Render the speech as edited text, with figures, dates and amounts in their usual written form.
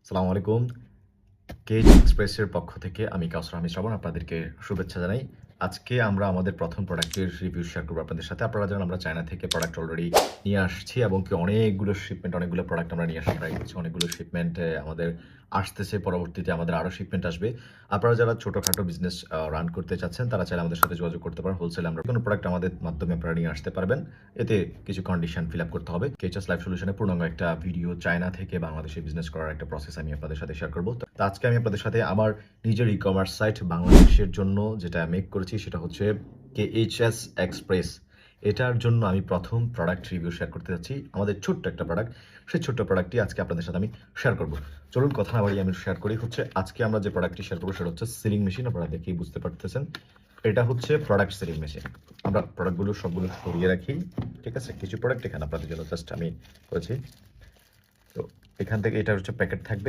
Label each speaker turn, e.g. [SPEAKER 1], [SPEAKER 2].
[SPEAKER 1] আসসালামু আলাইকুম। কেজ এক্সপ্রেসের পক্ষ থেকে আমি কাউসার আহমেদ শ্রাবণ আপনাদেরকে শুভেচ্ছা জানাই। আজকে আমরা আমাদের প্রথম প্রোডাক্টের রিভিউ শেয়ার করব আপনাদের সাথে। আপনারা জানেন আমরা চায়না থেকে প্রোডাক্ট অলরেডি নিয়ে আসছি এবং অনেকগুলো শিপমেন্ট, অনেকগুলো প্রোডাক্ট আমরা নিয়ে আসা ট্রাই করছি। অনেকগুলো শিপমেন্ট আমাদের আসতেছে, পরবর্তীতে আমাদের আরও শিপমেন্ট আসবে। আপনারা যারা ছোটখাটো বিজনেস রান করতে চাচ্ছেন তারা চাইলে আমাদের সাথে যোগাযোগ করতে পারেন। হোলসেলে আমরা কোনো প্রোডাক্ট আমাদের মাধ্যমে আপনারা নিয়ে আসতে পারবেন। এতে কিছু কন্ডিশন ফিল আপ করতে হবে। কেচাস লাইফ সলিউশনের পূর্ণাঙ্গ একটা ভিডিও চায়না থেকে বাংলাদেশে বিজনেস করার একটা প্রসেস আমি আপনাদের সাথে শেয়ার করব। তো আজকে আমি আপনাদের সাথে আমার নিজের ই-কমার্স সাইট বাংলাদেশের জন্য যেটা মেক করেছি সেটা হচ্ছে কেএইচএস এক্সপ্রেস। এটার জন্য আমি প্রথম প্রোডাক্ট রিভিউ শেয়ার করতে যাচ্ছি। আমাদের ছোট্ট একটা প্রোডাক্ট, সেই ছোট্ট প্রোডাক্টটি আজকে আপনাদের সাথে আমি শেয়ার করব। চলুন কথা না বাড়িয়ে আমি শেয়ার করি। আজকে আমরা যে প্রোডাক্টটি শেয়ার করবো সেটা হচ্ছে সিলিং মেশিন। আপনারা দেখেই বুঝতে পারতেছেন এটা হচ্ছে প্রোডাক্ট সিলিং মেশিন। আমরা প্রোডাক্টগুলো সবগুলো সরিয়ে রাখি, ঠিক আছে? কিছু প্রোডাক্ট এখানে আপনাদের জন্য জাস্ট আমি করেছি। তো এখান থেকে এটা হচ্ছে প্যাকেট থাকবে।